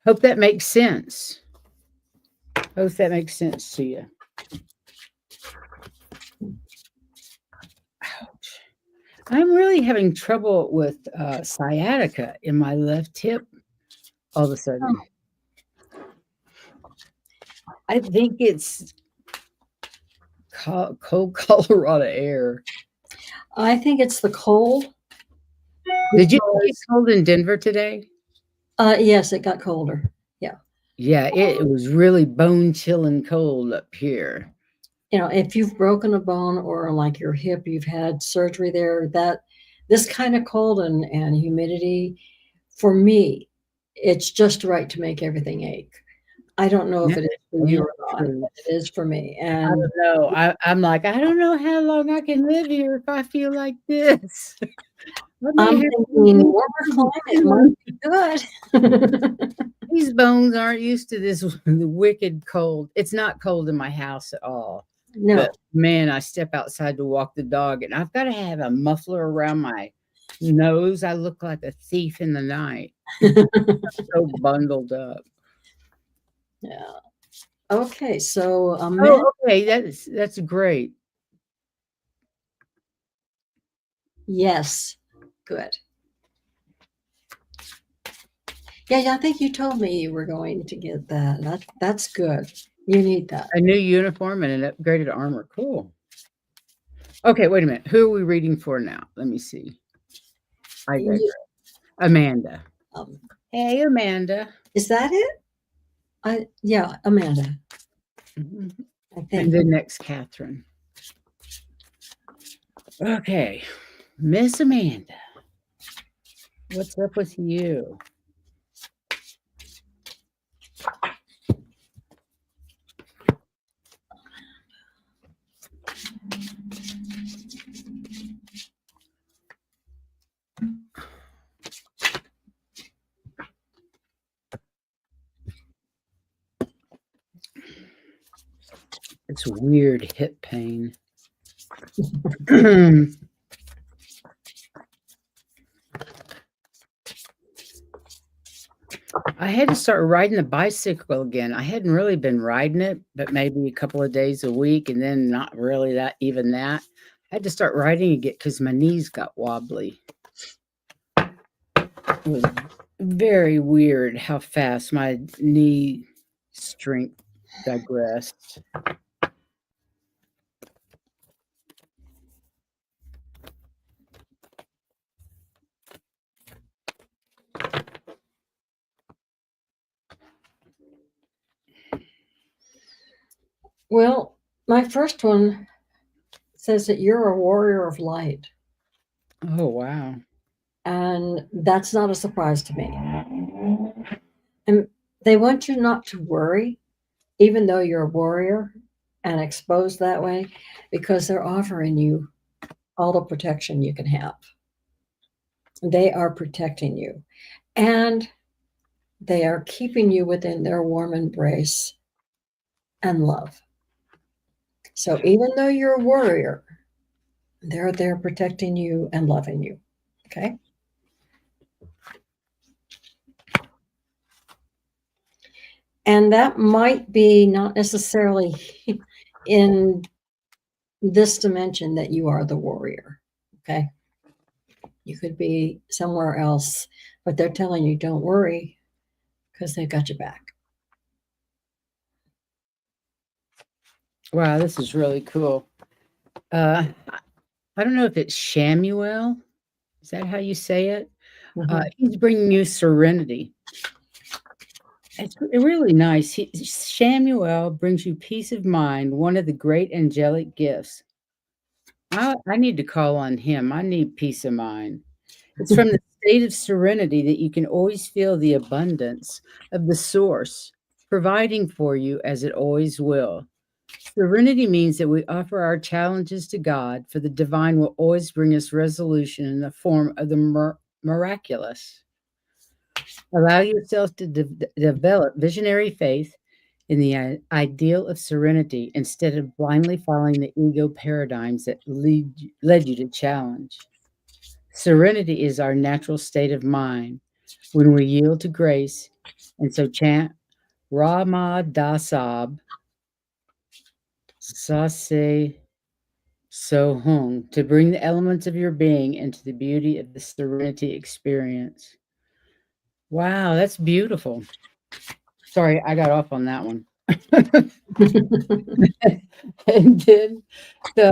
Hope that makes sense. Hope that makes sense to you. Ouch. I'm really having trouble with sciatica in my left hip all of a sudden. I think it's cold Colorado air. I think it's the cold. Did you get cold in Denver today? Yes, it got colder. Yeah. Yeah, it was really bone chilling cold up here. You know, if you've broken a bone or like your hip, you've had surgery there, that this kind of cold and humidity, for me, it's just right to make everything ache. I don't know if it is for you or not, but it is for me. I And don't know. I'm like, I don't know how long I can live here if I feel like this. I'm thinking warmer climate might be good. These bones aren't used to this wicked cold. It's not cold in my house at all. No. But man, I step outside to walk the dog, and I've got to have a muffler around my nose. I look like a thief in the night. So bundled up. Yeah. Okay, so Okay, that's great. Yes, good. Yeah, I think you told me you were going to get that. That's good. You need that. A new uniform and an upgraded armor. Cool. Okay, wait a minute. Who are we reading for now? Let me see. Amanda. Hey, Amanda. Is that it? Yeah, Amanda. Mm-hmm. I think. And then next, Catherine. Okay, Miss Amanda. What's up with you? It's weird hip pain. I had to start riding the bicycle again. I hadn't really been riding it, but maybe a couple of days a week, and then not really that even that. I had to start riding again because my knees got wobbly. It was very weird how fast my knee strength digressed. Well, my first one says that you're a warrior of light. Oh, wow. And that's not a surprise to me. And they want you not to worry, even though you're a warrior and exposed that way, because they're offering you all the protection you can have. They are protecting you. And they are keeping you within their warm embrace and love. So even though you're a warrior, they're there protecting you and loving you. Okay. And that might be not necessarily in this dimension that you are the warrior. Okay. You could be somewhere else, but they're telling you don't worry because they've got your back. Wow, this is really cool. I don't know if it's Shamuel. Is that how you say it? He's bringing you serenity. It's really nice. Shamuel brings you peace of mind, one of the great angelic gifts. I need to call on him. I need peace of mind. It's from the state of serenity that you can always feel the abundance of the source providing for you as it always will. Serenity means that we offer our challenges to God, for the divine will always bring us resolution in the form of the miraculous. Allow yourself to develop visionary faith in the ideal of serenity instead of blindly following the ego paradigms that led you to challenge. Serenity is our natural state of mind when we yield to grace, and so chant Rama Dasab Sase So hung to bring the elements of your being into the beauty of the serenity experience. Wow, that's beautiful. Sorry, I got off on that one. And then the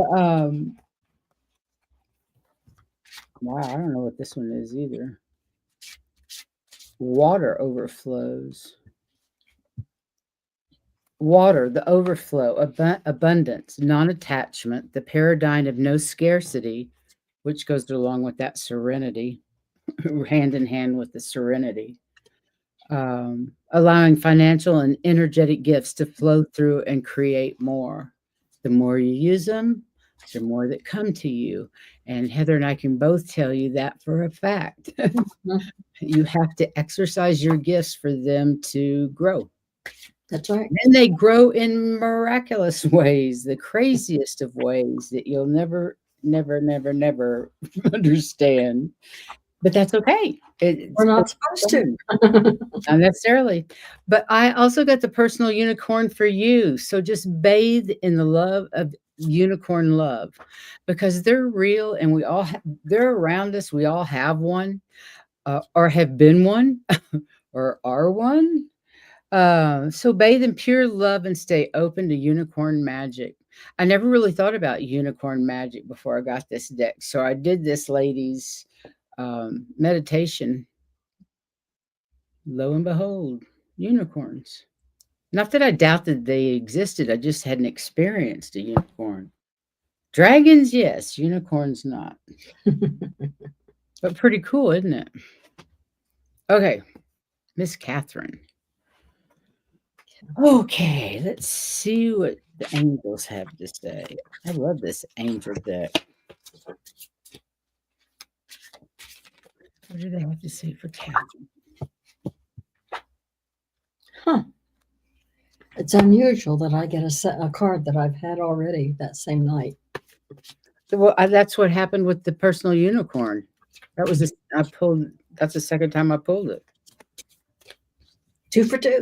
wow, I don't know what this one is either. Water overflows. Water, the overflow, abundance, non-attachment, the paradigm of no scarcity, which goes along with that serenity, hand in hand with the serenity. Allowing financial and energetic gifts to flow through and create more. The more you use them, the more that come to you. And Heather and I can both tell you that for a fact. You have to exercise your gifts for them to grow. That's right. And they grow in miraculous ways, the craziest of ways that you'll never, never, never, never understand. But that's okay. We're not supposed to. Not necessarily. But I also got the personal unicorn for you. So just bathe in the love of unicorn love, because they're real and they're around us. We all have one, or have been one, or are one. So bathe in pure love and stay open to unicorn magic. I never really thought about unicorn magic before I got this deck. So I did this lady's meditation. Lo and behold, unicorns. Not that I doubt that they existed, I just hadn't experienced a unicorn. Dragons, yes, unicorns, not. But pretty cool, isn't it? Okay, Miss Catherine. Okay, let's see what the angels have to say. I love this angel deck. What do they have to say for Catherine? Huh. It's unusual that I get a card that I've had already that same night. Well, that's what happened with the personal unicorn. That was I pulled. That's the second time I pulled it. 2 for 2.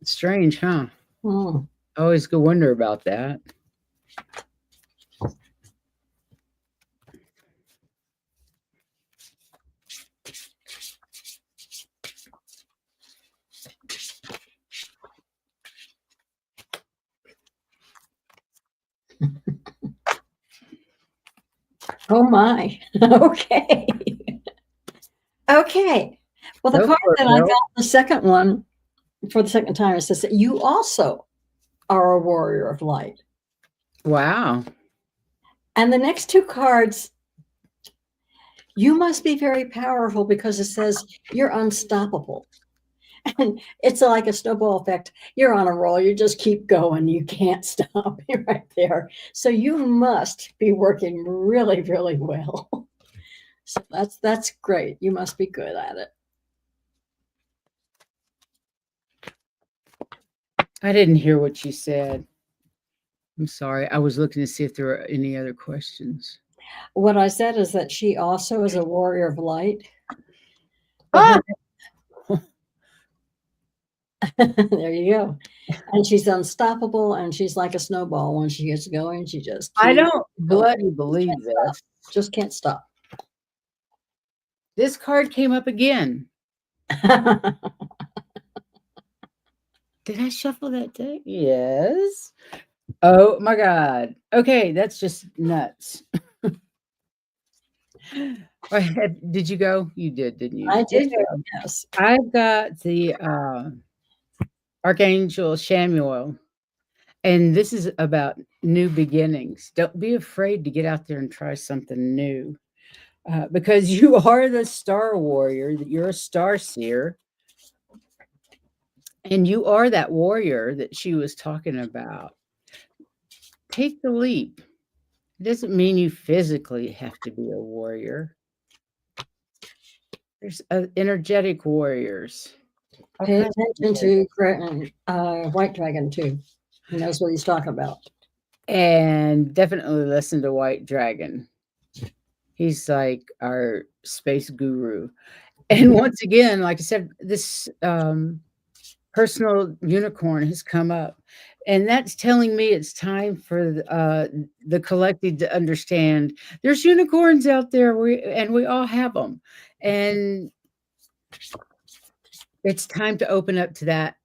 Strange, huh? Hmm. I always go wonder about that. Oh my. Okay. Okay. Well, the Go card for it, that I girl. got the second one for the second time, it says that you also are a warrior of light. Wow. And the next 2 cards, you must be very powerful because it says you're unstoppable. And it's like a snowball effect. You're on a roll. You just keep going. You can't stop. You're right there. So you must be working really, really well. So that's great. You must be good at it. I didn't hear what you said. I'm sorry. I was looking to see if there were any other questions. What I said is that she also is a warrior of light. Ah! There you go. And she's unstoppable, and she's like a snowball. When she gets going, she just I keeps don't going. bloody believe this. Just can't stop. This card came up again. Did I shuffle that deck? Yes. Oh my God. Okay, that's just nuts. Did you go? You did, didn't you? I did, Okay. yes. I've got the Archangel Samuel, and this is about new beginnings. Don't be afraid to get out there and try something new, because you are the star warrior. You're a star seer, and you are that warrior that she was talking about. Take the leap. It doesn't mean you physically have to be a warrior. There's energetic warriors. All Pay kinds of attention warriors. to White Dragon too. He knows what he's talking about. And definitely listen to White Dragon. He's like our space guru. And once again, like I said, this personal unicorn has come up. And that's telling me it's time for the collective to understand there's unicorns out there, and we all have them. And it's time to open up to that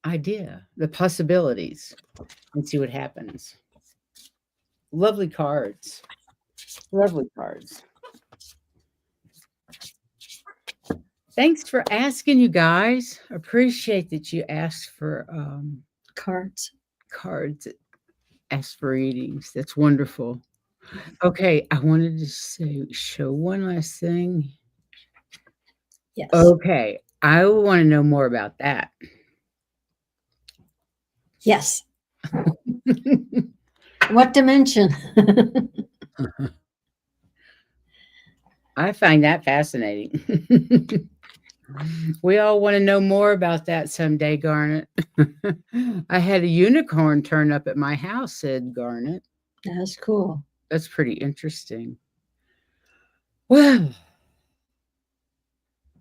idea, the possibilities, and see what happens. Lovely cards. Lovely cards. Thanks for asking, you guys. Appreciate that you asked for Cards. cards, asked for readings. That's wonderful. Okay, I wanted to show one last thing. Yes. Okay, I want to know more about that. Yes. What dimension? I find that fascinating. We all want to know more about that someday, Garnet. I had a unicorn turn up at my house, said Garnet. That's cool. That's pretty interesting. Well,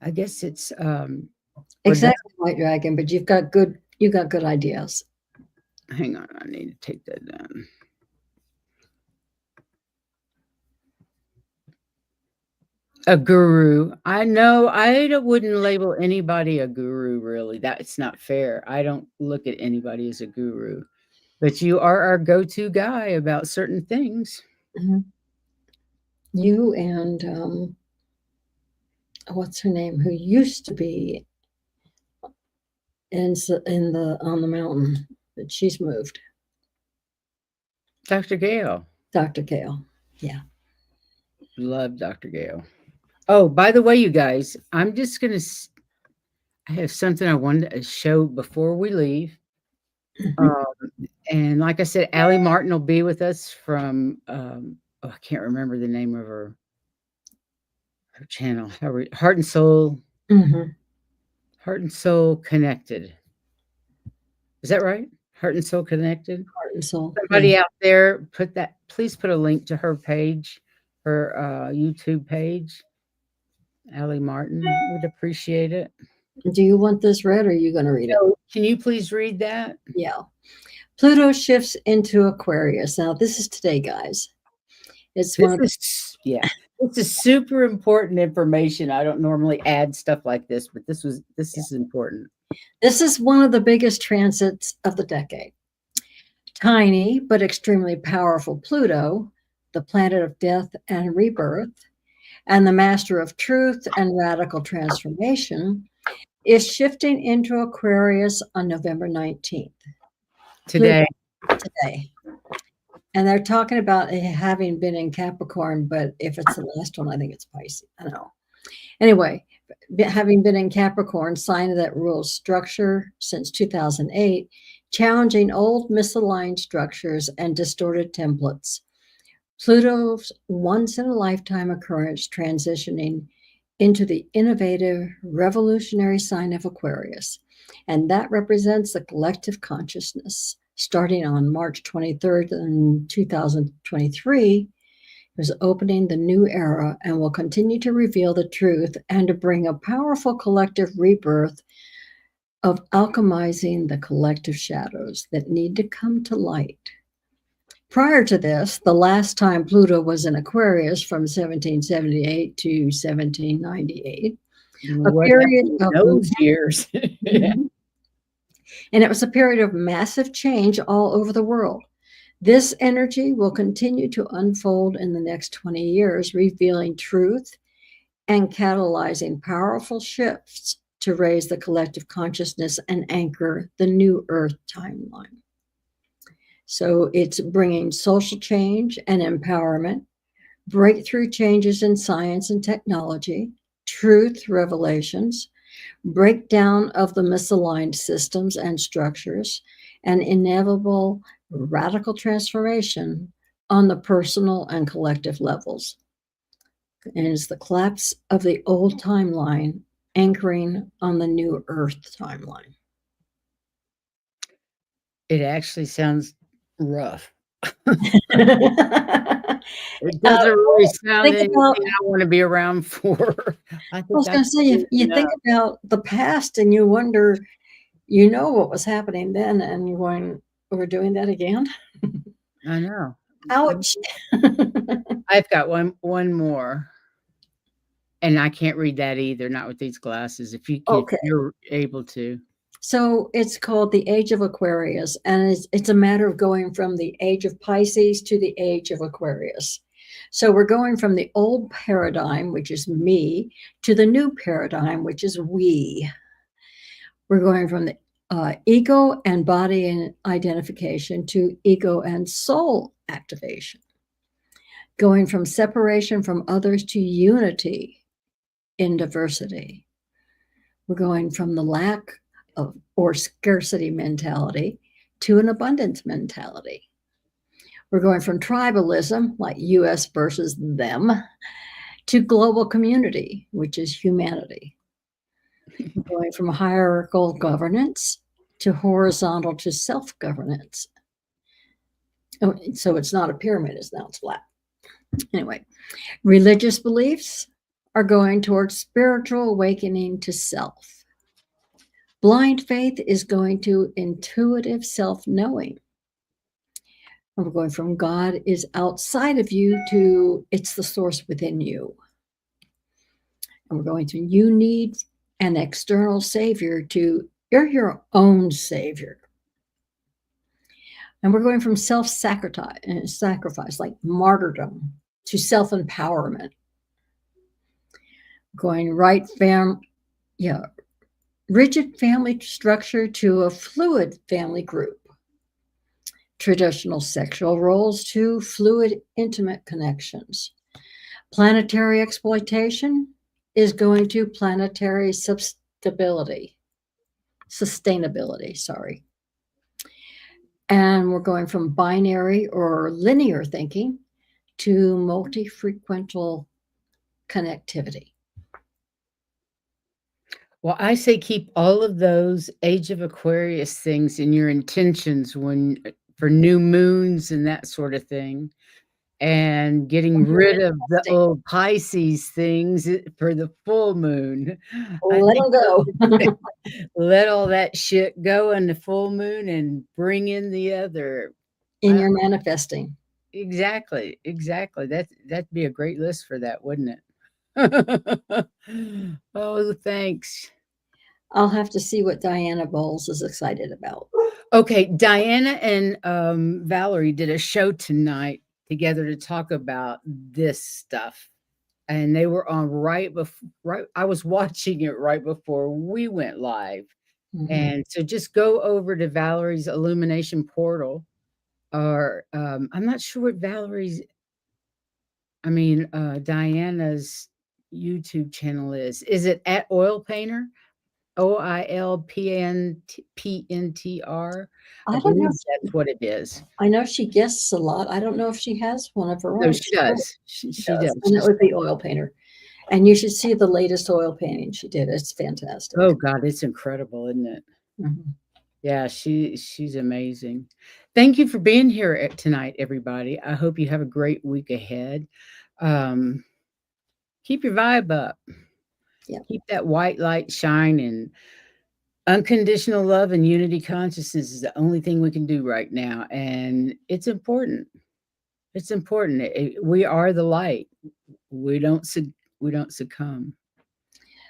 I guess it's Exactly, White Dragon, but you've got good ideas. hang on, I need to take that down. A guru. I know wouldn't label anybody a guru, really. That's not fair. I don't look at anybody as a guru. But you are our go-to guy about certain things. Mhm. You and what's her name? Who used to be on the mountain, but she's moved. Dr. Gale. Dr. Gale. Yeah. Love Dr. Gale. Oh, by the way, you guys, I'm just going to I have something I wanted to show before we leave. And like I said, Allie Martin will be with us from I can't remember the name of her channel. Heart and Soul. Mm-hmm. Heart and Soul Connected. Is that right? Heart and Soul Connected? Heart So, yeah. Somebody out there, please put a link to her page, her, YouTube page. Allie Martin would appreciate it. Do you want this read or are you going to read it? So, can you please read that? Yeah. Pluto shifts into Aquarius. Now, this is today, guys. It's one of This is super important information. I don't normally add stuff like this, but this is important. This is one of the biggest transits of the decade. Tiny but extremely powerful Pluto, the planet of death and rebirth, and the master of truth and radical transformation, is shifting into Aquarius on November 19th. Today. Today. And they're talking about it having been in Capricorn, but if it's the last one, I think it's Pisces. I don't know. Anyway, having been in Capricorn, sign that rules structure since 2008, challenging old misaligned structures and distorted templates. Pluto's once-in-a-lifetime occurrence transitioning into the innovative, revolutionary sign of Aquarius. And that represents the collective consciousness. Starting on March 23rd in 2023, is opening the new era and will continue to reveal the truth and to bring a powerful collective rebirth of alchemizing the collective shadows that need to come to light. Prior to this, the last time Pluto was in Aquarius from 1778 to 1798, a period of those years. And it was a period of massive change all over the world. This energy will continue to unfold in the next 20 years, revealing truth and catalyzing powerful shifts to raise the collective consciousness and anchor the new Earth timeline. So it's bringing social change and empowerment, breakthrough changes in science and technology, truth revelations, breakdown of the misaligned systems and structures, and inevitable radical transformation on the personal and collective levels. And it's the collapse of the old timeline anchoring on the new Earth timeline. It actually sounds rough. It doesn't really sound anything I want to be around for. I was going to say, you think about the past and you wonder, you know what was happening then, and you're going, we're doing that again? I know. Ouch. I've got one more. And I can't read that either, not with these glasses. If you're able to. So it's called the Age of Aquarius, and it's a matter of going from the age of Pisces to the age of Aquarius. So we're going from the old paradigm, which is me, to the new paradigm, which is we. We're going from the ego and body and identification to ego and soul activation. Going from separation from others to unity in diversity. We're going from the lack of or scarcity mentality to an abundance mentality. We're going from tribalism, like US versus them, to global community, which is humanity. We're going from hierarchical governance to horizontal to self-governance. So it's not a pyramid, it's now it's flat. Anyway, religious beliefs are going towards spiritual awakening to self. Blind faith is going to intuitive self-knowing. And we're going from God is outside of you to it's the source within you. And we're going to you need an external savior to you're your own savior. And we're going from self-sacrifice, like martyrdom, to self-empowerment. Going rigid family structure to a fluid family group. Traditional sexual roles to fluid intimate connections. Planetary exploitation is going to planetary sustainability, sorry. And we're going from binary or linear thinking to multi-frequental connectivity. Well, I say keep all of those Age of Aquarius things in your intentions when for new moons and that sort of thing, and getting rid of the Manifesting. old Pisces things for the full moon. I Let think them go. let all that shit go in the full moon and bring in the other. In I your manifesting. Exactly, exactly. That'd be a great list for that, wouldn't it? Oh, thanks. I'll have to see what Diana Bowles is excited about. Okay, Diana and Valerie did a show tonight together to talk about this stuff. And they were on right before, right. I was watching it right before we went live. Mhm. And so just go over to Valerie's Illumination Portal, or I'm not sure what Diana's YouTube channel is. Is it at Oil Painter? OILPNTR? I I don't know believe if that's what it is. I know she guests a lot. I don't know if she has one of her No, own. she does. She Does, does. and it would be Oil Painter. And you should see the latest oil painting she did. It's fantastic. Oh God, it's incredible, isn't it? Mhm. Yeah, she's amazing. Thank you for being here tonight, everybody. I hope you have a great week ahead. Um, keep your vibe up. Yeah. Keep that white light shining. Unconditional love and unity consciousness is the only thing we can do right now, and it's important. It's important. We are the light. We don't we don't succumb.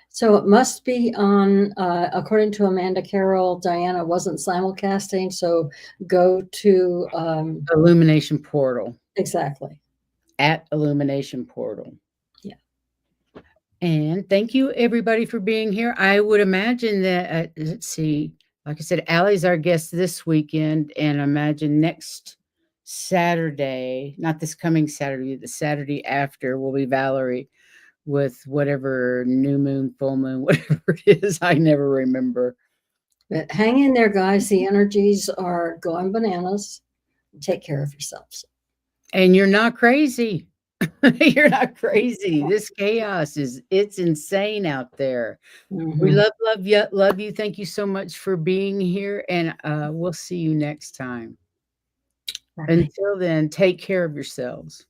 So it must be on, according to Amanda Carroll, Diana wasn't simulcasting. So go to, Illumination Portal. exactly. At Illumination Portal. Yeah. And thank you, everybody, for being here. I would imagine that, let's see, like I said, Allie's our guest this weekend, and I imagine next Saturday, not this coming Saturday, the Saturday after, will be Valerie with whatever new moon, full moon, whatever it is. I never remember. But hang in there, guys. The energies are going bananas. Take care of yourselves. And you're not crazy. You're not crazy. This chaos it's insane out there. We Mhm. love you. Thank you so much for being here, and we'll see you next time. Right. Until then, take care of yourselves.